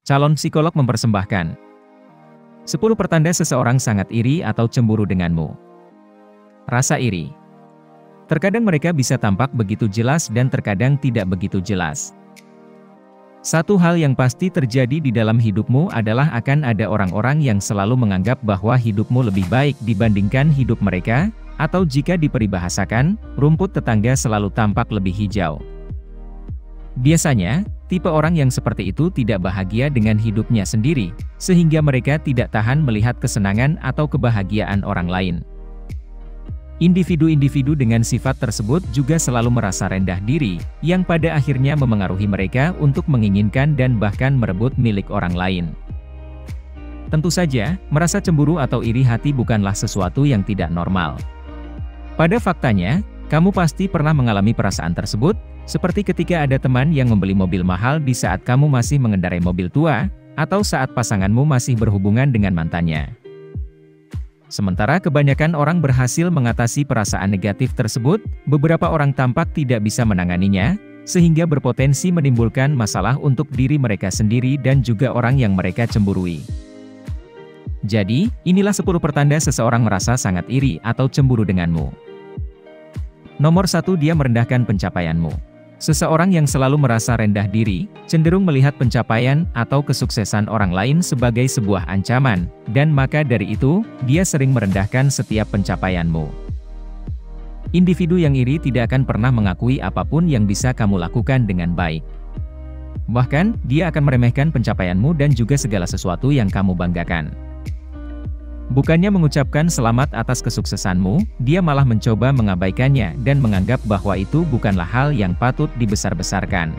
Calon psikolog mempersembahkan 10 pertanda seseorang sangat iri atau cemburu denganmu. Rasa iri. Terkadang mereka bisa tampak begitu jelas dan terkadang tidak begitu jelas. Satu hal yang pasti terjadi di dalam hidupmu adalah akan ada orang-orang yang selalu menganggap bahwa hidupmu lebih baik dibandingkan hidup mereka, atau jika diperbahasakan, rumput tetangga selalu tampak lebih hijau. Biasanya, tipe orang yang seperti itu tidak bahagia dengan hidupnya sendiri, sehingga mereka tidak tahan melihat kesenangan atau kebahagiaan orang lain. Individu-individu dengan sifat tersebut juga selalu merasa rendah diri, yang pada akhirnya memengaruhi mereka untuk menginginkan dan bahkan merebut milik orang lain. Tentu saja, merasa cemburu atau iri hati bukanlah sesuatu yang tidak normal. Pada faktanya, kamu pasti pernah mengalami perasaan tersebut, seperti ketika ada teman yang membeli mobil mahal di saat kamu masih mengendarai mobil tua, atau saat pasanganmu masih berhubungan dengan mantannya. Sementara kebanyakan orang berhasil mengatasi perasaan negatif tersebut, beberapa orang tampak tidak bisa menanganinya, sehingga berpotensi menimbulkan masalah untuk diri mereka sendiri dan juga orang yang mereka cemburui. Jadi, inilah 10 pertanda seseorang merasa sangat iri atau cemburu denganmu. Nomor 1, dia merendahkan pencapaianmu. Seseorang yang selalu merasa rendah diri, cenderung melihat pencapaian atau kesuksesan orang lain sebagai sebuah ancaman, dan maka dari itu, dia sering merendahkan setiap pencapaianmu. Individu yang iri tidak akan pernah mengakui apapun yang bisa kamu lakukan dengan baik. Bahkan, dia akan meremehkan pencapaianmu dan juga segala sesuatu yang kamu banggakan. Bukannya mengucapkan selamat atas kesuksesanmu, dia malah mencoba mengabaikannya dan menganggap bahwa itu bukanlah hal yang patut dibesar-besarkan.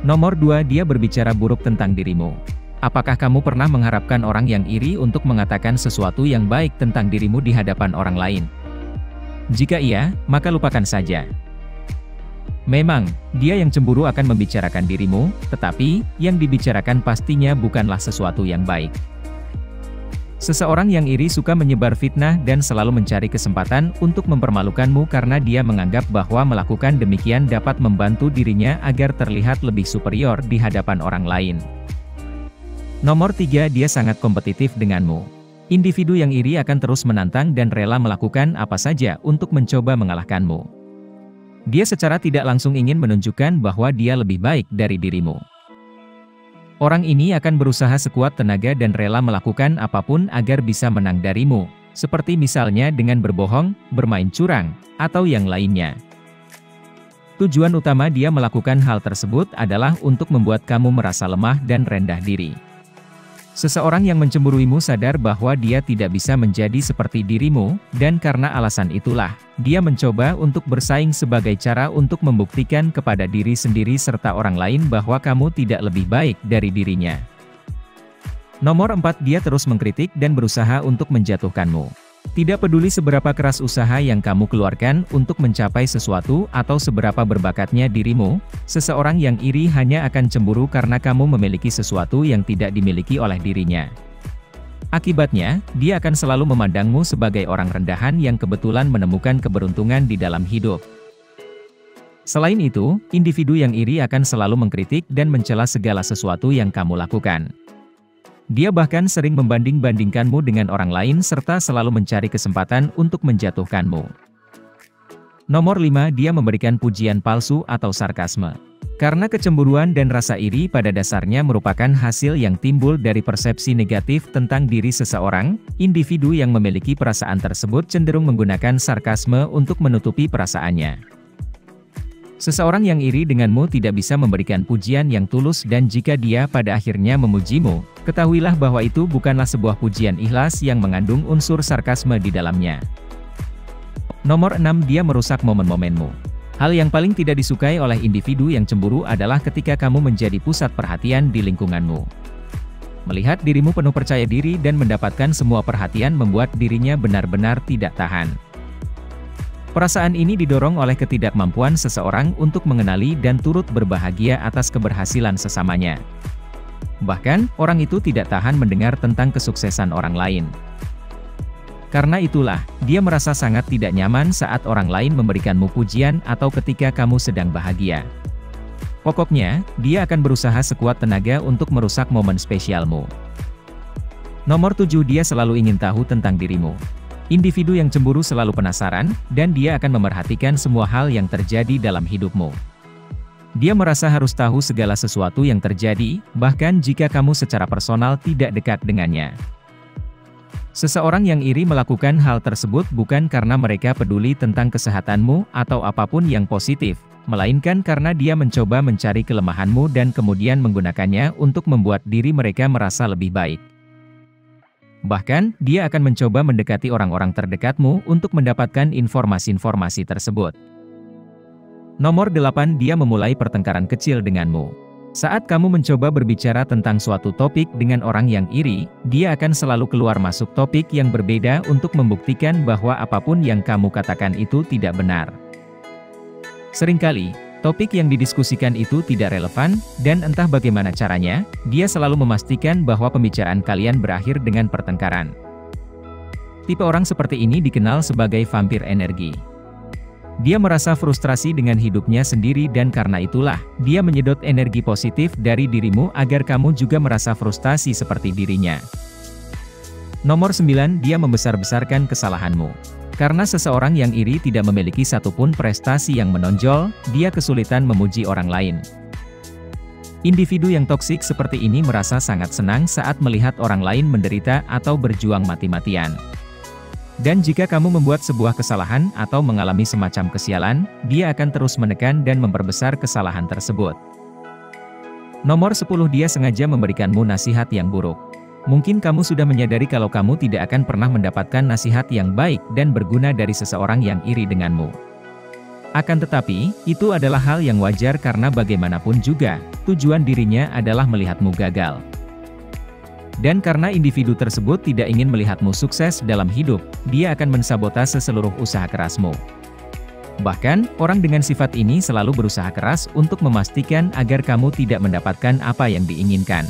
Nomor 2, dia berbicara buruk tentang dirimu. Apakah kamu pernah mengharapkan orang yang iri untuk mengatakan sesuatu yang baik tentang dirimu di hadapan orang lain? Jika iya, maka lupakan saja. Memang, dia yang cemburu akan membicarakan dirimu, tetapi, yang dibicarakan pastinya bukanlah sesuatu yang baik. Seseorang yang iri suka menyebar fitnah dan selalu mencari kesempatan untuk mempermalukanmu karena dia menganggap bahwa melakukan demikian dapat membantu dirinya agar terlihat lebih superior di hadapan orang lain. Nomor 3, dia sangat kompetitif denganmu. Individu yang iri akan terus menantang dan rela melakukan apa saja untuk mencoba mengalahkanmu. Dia secara tidak langsung ingin menunjukkan bahwa dia lebih baik dari dirimu. Orang ini akan berusaha sekuat tenaga dan rela melakukan apapun agar bisa menang darimu, seperti misalnya dengan berbohong, bermain curang, atau yang lainnya. Tujuan utama dia melakukan hal tersebut adalah untuk membuat kamu merasa lemah dan rendah diri. Seseorang yang mencemburuimu sadar bahwa dia tidak bisa menjadi seperti dirimu, dan karena alasan itulah, dia mencoba untuk bersaing sebagai cara untuk membuktikan kepada diri sendiri serta orang lain bahwa kamu tidak lebih baik dari dirinya. Nomor 4, dia terus mengkritik dan berusaha untuk menjatuhkanmu. Tidak peduli seberapa keras usaha yang kamu keluarkan untuk mencapai sesuatu atau seberapa berbakatnya dirimu, seseorang yang iri hanya akan cemburu karena kamu memiliki sesuatu yang tidak dimiliki oleh dirinya. Akibatnya, dia akan selalu memandangmu sebagai orang rendahan yang kebetulan menemukan keberuntungan di dalam hidup. Selain itu, individu yang iri akan selalu mengkritik dan mencela segala sesuatu yang kamu lakukan. Dia bahkan sering membanding-bandingkanmu dengan orang lain serta selalu mencari kesempatan untuk menjatuhkanmu. Nomor 5, dia memberikan pujian palsu atau sarkasme. Karena kecemburuan dan rasa iri pada dasarnya merupakan hasil yang timbul dari persepsi negatif tentang diri seseorang, individu yang memiliki perasaan tersebut cenderung menggunakan sarkasme untuk menutupi perasaannya. Seseorang yang iri denganmu tidak bisa memberikan pujian yang tulus dan jika dia pada akhirnya memujimu, ketahuilah bahwa itu bukanlah sebuah pujian ikhlas yang mengandung unsur sarkasme di dalamnya. Nomor 6, dia merusak momen-momenmu. Hal yang paling tidak disukai oleh individu yang cemburu adalah ketika kamu menjadi pusat perhatian di lingkunganmu. Melihat dirimu penuh percaya diri dan mendapatkan semua perhatian membuat dirinya benar-benar tidak tahan. Perasaan ini didorong oleh ketidakmampuan seseorang untuk mengenali dan turut berbahagia atas keberhasilan sesamanya. Bahkan, orang itu tidak tahan mendengar tentang kesuksesan orang lain. Karena itulah, dia merasa sangat tidak nyaman saat orang lain memberikanmu pujian atau ketika kamu sedang bahagia. Pokoknya, dia akan berusaha sekuat tenaga untuk merusak momen spesialmu. Nomor 7, dia selalu ingin tahu tentang dirimu. Individu yang cemburu selalu penasaran, dan dia akan memerhatikan semua hal yang terjadi dalam hidupmu. Dia merasa harus tahu segala sesuatu yang terjadi, bahkan jika kamu secara personal tidak dekat dengannya. Seseorang yang iri melakukan hal tersebut bukan karena mereka peduli tentang kesehatanmu atau apapun yang positif, melainkan karena dia mencoba mencari kelemahanmu dan kemudian menggunakannya untuk membuat diri mereka merasa lebih baik. Bahkan, dia akan mencoba mendekati orang-orang terdekatmu untuk mendapatkan informasi-informasi tersebut. Nomor 8, dia memulai pertengkaran kecil denganmu. Saat kamu mencoba berbicara tentang suatu topik dengan orang yang iri, dia akan selalu keluar masuk topik yang berbeda untuk membuktikan bahwa apapun yang kamu katakan itu tidak benar. Seringkali, topik yang didiskusikan itu tidak relevan, dan entah bagaimana caranya, dia selalu memastikan bahwa pembicaraan kalian berakhir dengan pertengkaran. Tipe orang seperti ini dikenal sebagai vampir energi. Dia merasa frustrasi dengan hidupnya sendiri dan karena itulah, dia menyedot energi positif dari dirimu agar kamu juga merasa frustasi seperti dirinya. Nomor 9, dia membesar-besarkan kesalahanmu. Karena seseorang yang iri tidak memiliki satupun prestasi yang menonjol, dia kesulitan memuji orang lain. Individu yang toksik seperti ini merasa sangat senang saat melihat orang lain menderita atau berjuang mati-matian. Dan jika kamu membuat sebuah kesalahan atau mengalami semacam kesialan, dia akan terus menekan dan memperbesar kesalahan tersebut. Nomor 10, dia sengaja memberikanmu nasihat yang buruk. Mungkin kamu sudah menyadari kalau kamu tidak akan pernah mendapatkan nasihat yang baik dan berguna dari seseorang yang iri denganmu. Akan tetapi, itu adalah hal yang wajar karena bagaimanapun juga, tujuan dirinya adalah melihatmu gagal. Dan karena individu tersebut tidak ingin melihatmu sukses dalam hidup, dia akan mensabotase seluruh usaha kerasmu. Bahkan, orang dengan sifat ini selalu berusaha keras untuk memastikan agar kamu tidak mendapatkan apa yang diinginkan.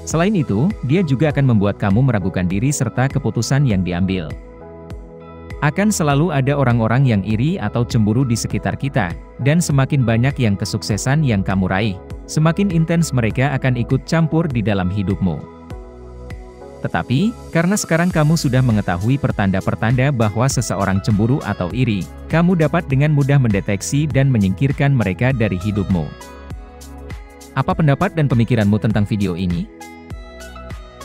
Selain itu, dia juga akan membuat kamu meragukan diri serta keputusan yang diambil. Akan selalu ada orang-orang yang iri atau cemburu di sekitar kita, dan semakin banyak yang kesuksesan yang kamu raih, semakin intens mereka akan ikut campur di dalam hidupmu. Tetapi, karena sekarang kamu sudah mengetahui pertanda-pertanda bahwa seseorang cemburu atau iri, kamu dapat dengan mudah mendeteksi dan menyingkirkan mereka dari hidupmu. Apa pendapat dan pemikiranmu tentang video ini?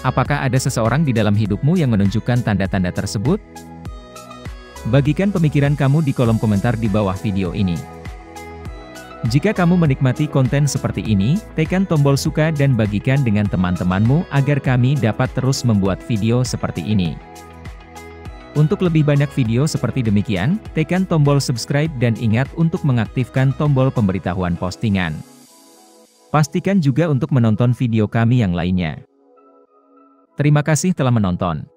Apakah ada seseorang di dalam hidupmu yang menunjukkan tanda-tanda tersebut? Bagikan pemikiran kamu di kolom komentar di bawah video ini. Jika kamu menikmati konten seperti ini, tekan tombol suka dan bagikan dengan teman-temanmu agar kami dapat terus membuat video seperti ini. Untuk lebih banyak video seperti demikian, tekan tombol subscribe dan ingat untuk mengaktifkan tombol pemberitahuan postingan. Pastikan juga untuk menonton video kami yang lainnya. Terima kasih telah menonton.